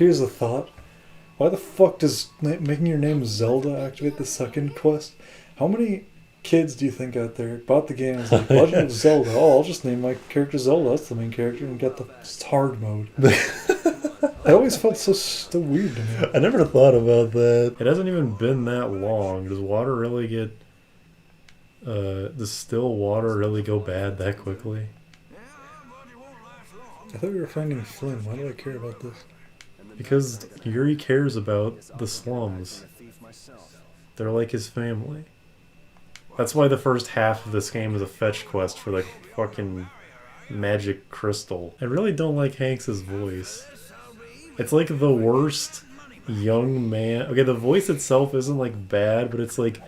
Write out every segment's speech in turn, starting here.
Here's a thought. Why the fuck does making your name Zelda activate the second quest? How many kids do you think out there bought the game and was like, Legend of Zelda? Oh, I'll just name my character Zelda. That's the main character, and get the hard mode. It always felt so weird to me. I never thought about that. It hasn't even been that long. Does water really get... does still water really go bad that quickly? I thought we were finding Flynn. Why do I care about this? Because Yuri cares about the slums. They're like his family. That's why the first half of this game is a fetch quest for the fucking magic crystal. I really don't like Hanks's voice. It's like the worst young man... Okay, the voice itself isn't like bad, but it's like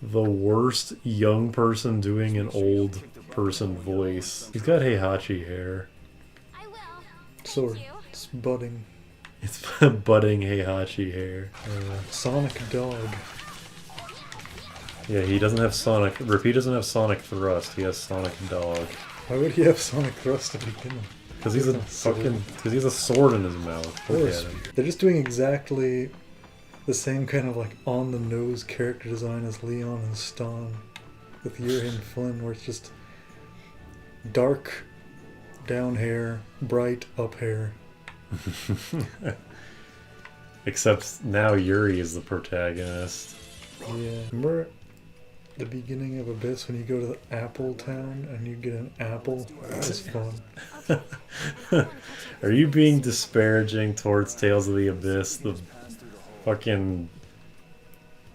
the worst young person doing an old person voice. He's got Heihachi hair. Sword. It's budding. It's budding Heihachi hair. Sonic Dog. Yeah, he doesn't have Sonic... Repeat doesn't have Sonic Thrust. He has Sonic Dog. Why would he have Sonic Thrust to begin with? Because he's a fucking... Because he has a sword in his mouth. Look at him. They're just doing exactly the same kind of like on-the-nose character design as Leon and Ston with Yuri and Flynn, where it's just dark down hair, bright up hair. Except now Yuri is the protagonist. Yeah. Remember the beginning of Abyss when you go to the Apple Town and you get an apple? That was fun. Are you being disparaging towards Tales of the Abyss, the fucking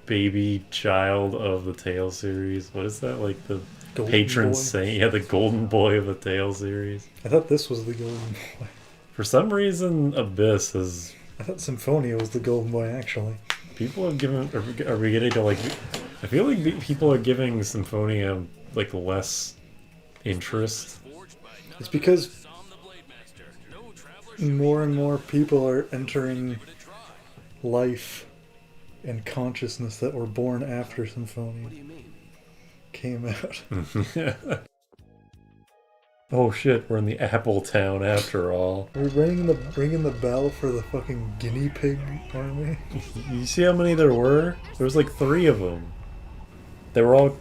baby child of the Tales series? What is that? Like the Golden patron boy? saint? Yeah, the golden boy of the Tales series. I thought this was the golden boy. For some reason, Abyss is... I thought Symphonia was the golden boy, actually. People have given... Are we getting to, like... I feel like people are giving Symphonia, like, less interest. It's because more and more people are entering life and consciousness that were born after Symphonia came out. Oh shit, we're in the Apple Town after all. We're ringing the bell for the fucking guinea pig army. You see how many there were? There was like 3 of them. They were all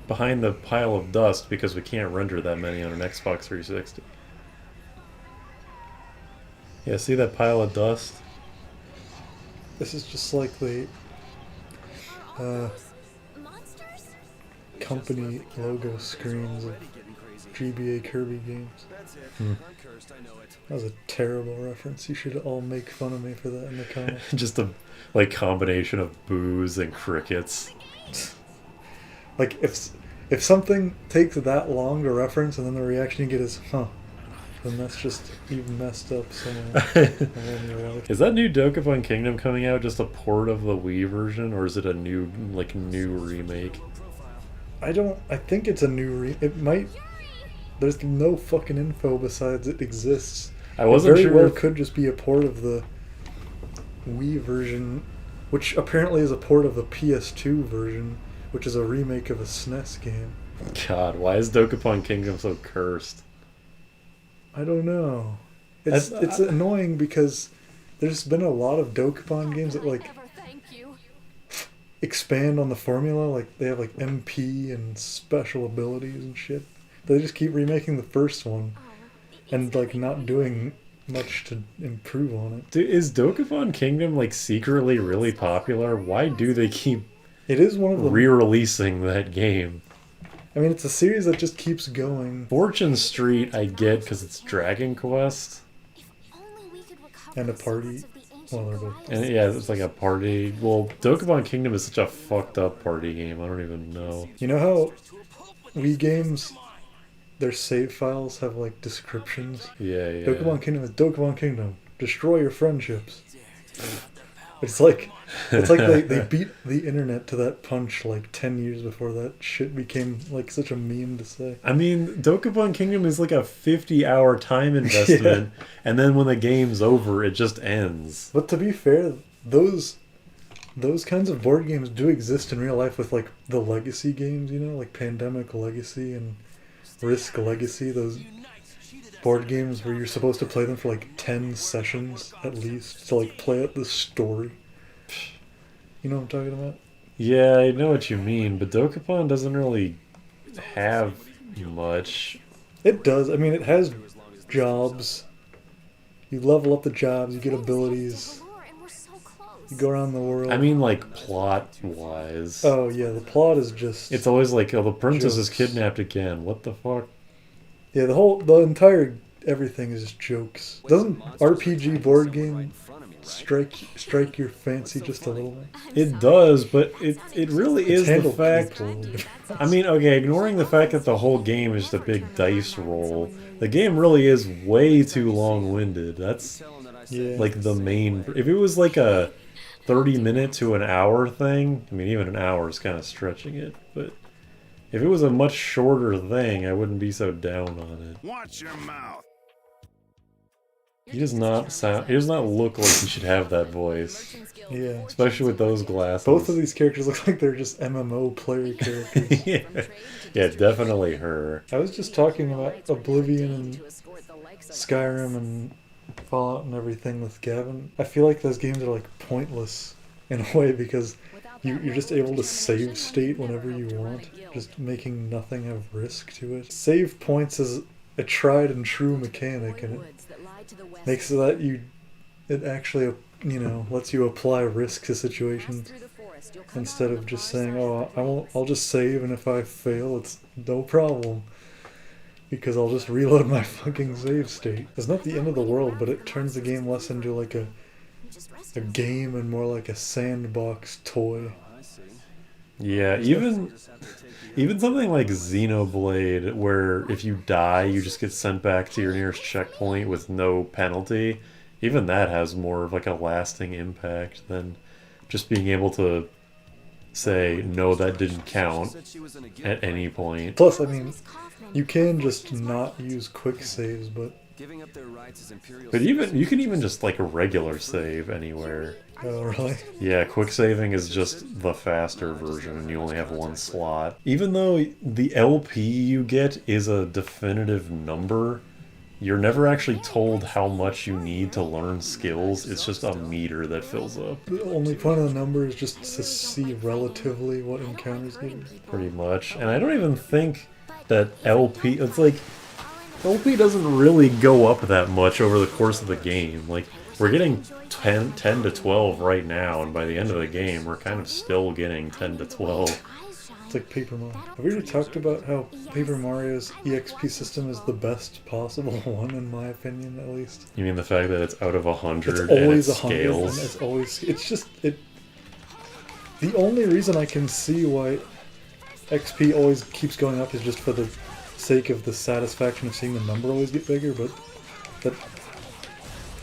behind the pile of dust because we can't render that many on an Xbox 360. Yeah, see that pile of dust? This is just like the company logo screens of GBA Kirby games. That was a terrible reference. You should all make fun of me for that in the comments. Just a like combination of booze and crickets. Like if something takes that long to reference and then the reaction you get is huh, then that's just you've messed up somewhere in your life. Is that new Dokapon Kingdom coming out just a port of the Wii version, or is it a new remake? I think it's a new it might. There's no fucking info besides it exists. I wasn't sure. It very well if... could just be a port of the Wii version, which apparently is a port of the PS2 version, which is a remake of a SNES game. God, why is Dokapon Kingdom so cursed? I don't know. It's annoying because there's been a lot of Dokapon games that like expand on the formula. Like they have like MP and special abilities and shit. They just keep remaking the first one and like not doing much to improve on it. Dude, is Dokapon Kingdom like secretly really popular? Why do they keep it is one of the re-releasing that game? I mean, it's a series that just keeps going. Fortune Street I get because it's Dragon Quest. And a party. Well, and yeah, it's like a party. Well, Dokapon Kingdom is such a fucked up party game. I don't even know. You know how Wii games, their save files have like descriptions? Yeah. Dokapon Kingdom is Dokapon Kingdom. Destroy your friendships. It's like they beat the internet to that punch like 10 years before that shit became like such a meme to say. I mean, Dokapon Kingdom is like a 50-hour time investment, yeah. And then when the game's over, it just ends. But to be fair, those kinds of board games do exist in real life with like the legacy games, you know, like Pandemic Legacy and Risk Legacy. board games where you're supposed to play them for like 10 sessions at least to like play out the story. You know what I'm talking about? Yeah, I know what you mean, but Dokapon doesn't really have much. It does. I mean, it has jobs. You level up the jobs, you get abilities, you go around the world. I mean, like, plot-wise. Oh, yeah, the plot is just... It's always like, oh, the princess is jokes. kidnapped again. What the fuck? Yeah, the entire everything is just jokes. Doesn't RPG board game strike your fancy just a little bit? It does, but it really It's is the handled fact... a little bit. I mean, okay, ignoring the fact that the whole game is just a big dice roll, the game really is way too long-winded. That's, Yeah. like, the main... If it was like a 30-minute to an hour thing, I mean, even an hour is kind of stretching it, but if it was a much shorter thing, I wouldn't be so down on it. Watch your mouth. He does not sound... He does not look like he should have that voice. Yeah. Especially with those glasses. Both of these characters look like they're just MMO player characters. yeah. Yeah, definitely her. I was just talking about Oblivion and Skyrim and Fallout and everything with Gavin. I feel like those games are like pointless in a way because you're just able to save state whenever you want, just making nothing have risk to it. Save points is a tried and true mechanic, and it makes it that it actually, you know, lets you apply risk to situations instead of just saying, oh, I'll just save, and if I fail, it's no problem because I'll just reload my fucking save state. It's not the end of the world, but it turns the game less into like a game and more like a sandbox toy. Yeah, even something like Xenoblade, where if you die, you just get sent back to your nearest checkpoint with no penalty. Even that has more of like a lasting impact than just being able to say, no, that didn't count at any point. Plus, I mean, you can just not use quick saves, but even you can even just like a regular save anywhere. oh really? Yeah, quick saving is just the faster version and you only have one slot. Even though the LP you get is a definitive number, you're never actually told how much you need to learn skills. It's just a meter that fills up. The only point of the number is just to see relatively what encounters give you. Pretty much. And I don't even think that LP... It's like... LP doesn't really go up that much over the course of the game. Like, we're getting 10 to 12 right now, and by the end of the game, we're kind of still getting 10 to 12. It's like Paper Mario. Have we already talked about how Paper Mario's EXP system is the best possible one, in my opinion, at least? You mean the fact that it's out of 100 It's always and it 100, scales? and it's always... It's just... The only reason I can see why XP always keeps going up is just for the sake of the satisfaction of seeing the number always get bigger, but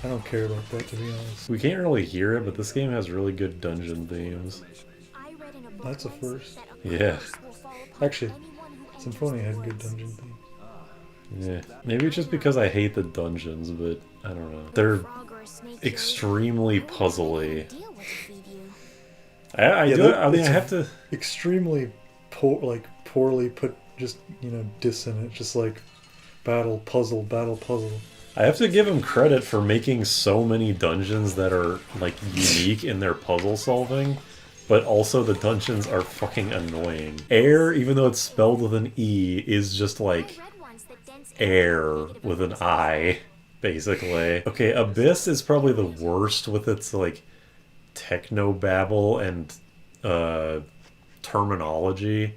I don't care about that, to be honest. We can't really hear it, but this game has really good dungeon themes. That's a first. Yeah. Actually, Symphonia had good dungeon themes. Yeah. Maybe it's just because I hate the dungeons, but I don't know. They're extremely puzzly. I have to... Extremely poorly put, just, you know, dissonant, just like battle, puzzle, battle, puzzle. I have to give him credit for making so many dungeons that are, like, unique in their puzzle solving, but also the dungeons are fucking annoying. Air, even though it's spelled with an E, is just like air with an I, basically. Okay, Abyss is probably the worst with its, like, technobabble and terminology.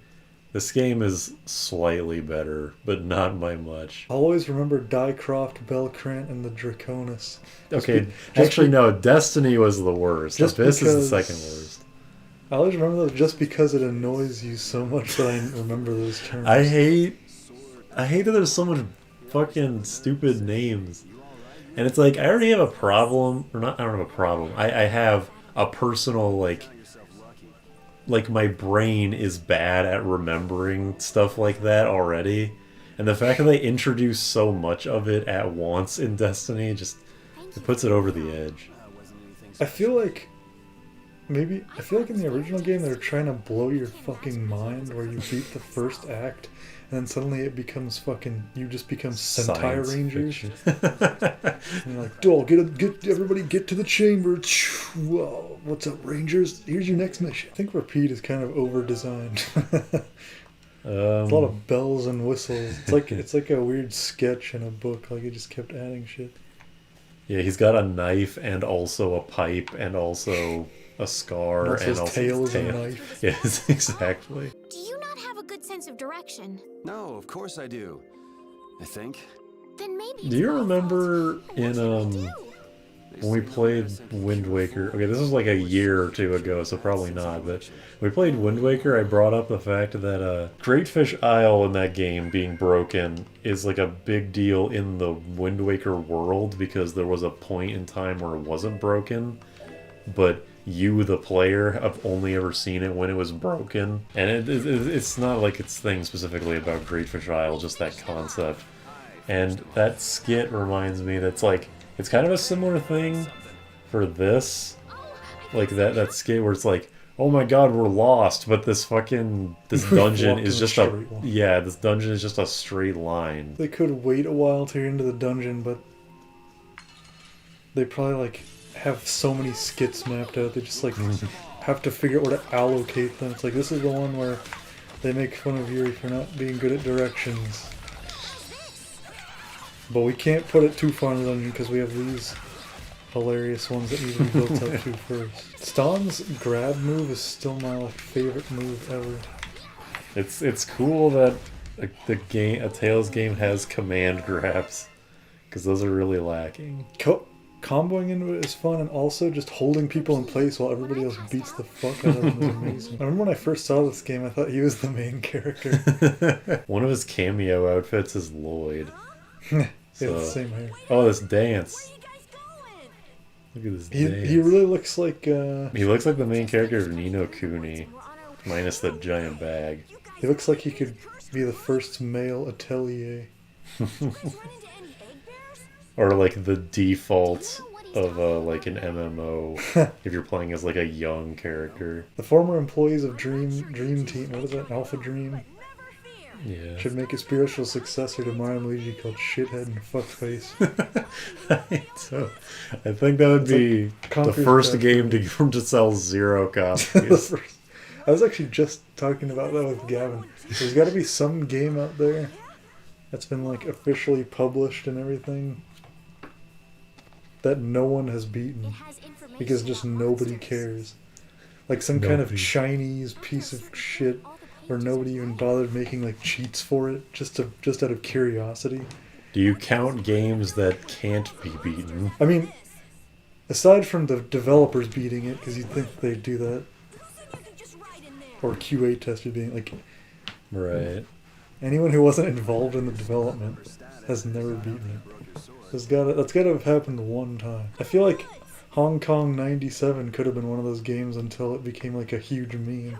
This game is slightly better, but not by much. I'll always remember Dycroft, Belkrant, and the Draconis. Okay, actually no, Destiny was the worst. Abyss is the second worst. I always remember those just because it annoys you so much that I remember those terms. I hate that there's so much fucking stupid names. And it's like, I already have a problem, or not, I don't have a problem. I have a personal, like my brain is bad at remembering stuff like that already. And the fact that they introduce so much of it at once in Destiny, just, it puts it over the edge. I feel like in the original game they're trying to blow your fucking mind where you beat the first act And suddenly it becomes fucking. You just become Sentai Science Rangers. fiction. And you're like, "Oh, get everybody get to the chamber." Whoa, what's up, Rangers? Here's your next mission. I think Repeat is kind of over designed. A lot of bells and whistles. It's like a weird sketch in a book. Like it just kept adding shit. Yeah, he's got a knife and also a pipe and also a scar And also his tail is a knife. Yes, exactly. Do you not have a good sense of direction? No, of course I do. I think. Then maybe. Do you remember in when we played Wind Waker? Okay, this was like a year or two ago, so probably not. But when we played Wind Waker, I brought up the fact that Great Fish Isle in that game being broken is like a big deal in the Wind Waker world because there was a point in time where it wasn't broken, but you, the player, have only ever seen it when it was broken. And it's not like it's thing specifically about Great Fish Isle, just that concept. And that skit reminds me that's like, it's kind of a similar thing for this. Like that skit where it's like, oh my god, we're lost, but this dungeon is just this dungeon is just a straight line. They could wait a while to get into the dungeon, but they probably like have so many skits mapped out. They just like have to figure out where to allocate them. It's like this is the one where they make fun of Yuri for not being good at directions. But we can't put it too far in the dungeon because we have these hilarious ones that need to be built up to first. Stan's grab move is still my like favorite move ever. It's cool that a Tales game has command grabs because those are really lacking. Comboing into it is fun, and also just holding people in place while everybody else beats the fuck out of them is amazing. I remember when I first saw this game, I thought he was the main character. One of his cameo outfits is Lloyd. Yeah, the same hair. Oh, this dance. Look at this dance. He really looks like... He looks like the main character of Ni no Kuni, minus the giant bag. He looks like he could be the first male atelier. Or like the default of like an MMO if you're playing as like a young character. The former employees of Dream Team, what is that, Alpha Dream? Yeah. Should make a spiritual successor to Mario and Luigi called Shithead and Fuckface. So, I think that would be the first game to sell 0 copies. I was actually just talking about that with Gavin. There's got to be some game out there that's been like officially published and everything that no one has beaten because just nobody cares. Like some kind of Chinese piece of shit where nobody even bothered making like cheats for it just out of curiosity. Do you count games that can't be beaten? I mean, aside from the developers beating it, because you'd think they'd do that, or QA testers being like, right. Anyone who wasn't involved in the development has never beaten it. That's gotta have happened one time. I feel like Hong Kong 97 could have been one of those games until it became like a huge meme.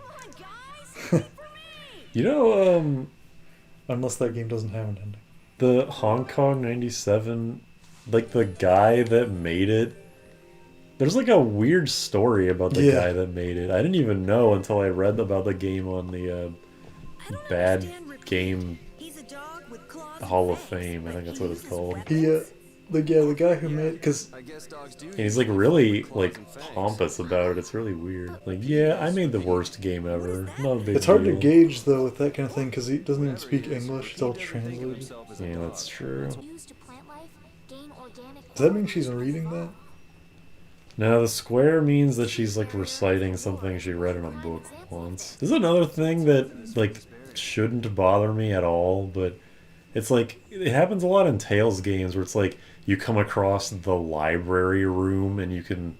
You know, unless that game doesn't have an ending. The Hong Kong 97, like the guy that made it, there's like a weird story about the guy that made it. I didn't even know until I read about the game on the Bad Game Hall of Fame. I think that's what it's called. The guy who made, because and he's like really like pompous about it. It's really weird. Like, yeah, I made the worst game ever. Not a big it's hard deal. to gauge though with that kind of thing because he doesn't even speak English. It's all translated. Yeah, that's true. Does that mean she's reading that? No, the square means that she's like reciting something she read in a book once. This is another thing that like shouldn't bother me at all, but it's like it happens a lot in Tales games where it's like you come across the library room and you can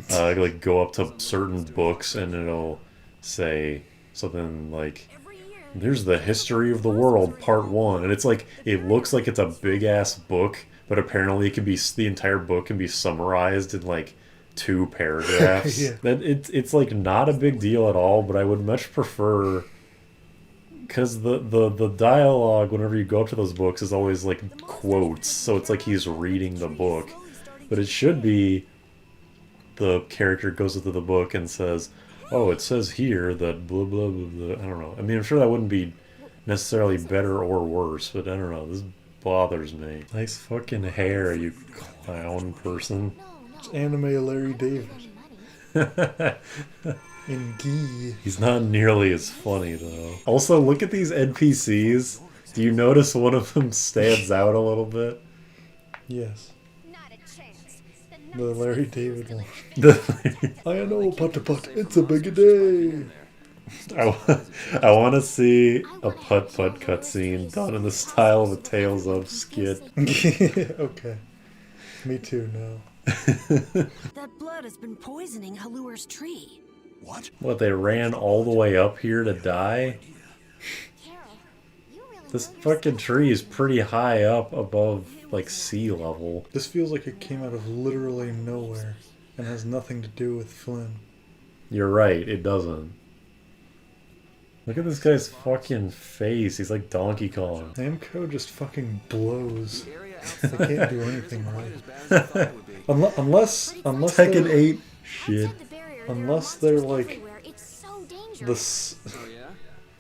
like go up to certain books and it'll say something like, "There's the history of the world, part 1," and it's like it looks like it's a big ass book, but apparently it can be the entire book can be summarized in like 2 paragraphs. Yeah. That it's like not a big deal at all, but I would much prefer. Because the dialogue, whenever you go up to those books, is always like quotes, so it's like he's reading the book. But it should be the character goes into the book and says, "Oh, it says here that blah blah blah blah." I don't know. I mean, I'm sure that wouldn't be necessarily better or worse, but I don't know. This bothers me. Nice fucking hair, you clown person. It's anime Larry David. In Gee. He's not nearly as funny, though. Also, look at these NPCs. Do you notice one of them stands out a little bit? Yes. Not a chance. The Larry David one. The- I know, putt, it's a big day. I want to see a putt-putt cutscene done in the style of a Tales of skit. Okay. Me too, now. That blood has been poisoning Halur's tree. What? What, they ran all the way up here to die? Carol, you really This know your fucking stuff. tree is pretty high up above, like, sea level. This feels like it came out of literally nowhere and has nothing to do with Flynn. You're right, it doesn't. Look at this guy's fucking face. He's like Donkey Kong. Namco just fucking blows. The area They outside can't do anything quite right. as bad as I thought it would be. Unless Tekken they're, 8 shit. Outside the barrier, there are unless they're, monsters like, everywhere. It's so dangerous. the s- Oh yeah?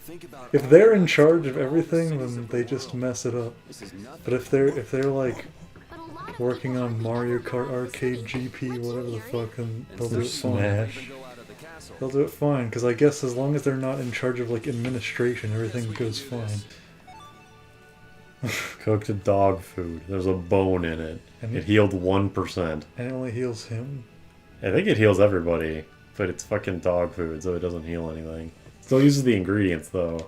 Think about if all they're the in charge of all the everything, cities then of they the just world. mess it up. This is nothing. But if they're like But a lot of working people on hardly Mario ever go Kart out of the Arcade city. GP, Like you, whatever the Yuri. fuck, then they'll do Or it fine. Smash. Even go out of the castle. They'll do it fine, because I guess as long as they're not in charge of like administration, everything goes fine. Cooked dog food. There's a bone in it. And It healed 1%. and it only heals him. I think it heals everybody, but it's fucking dog food, so it doesn't heal anything. Still uses the ingredients, though.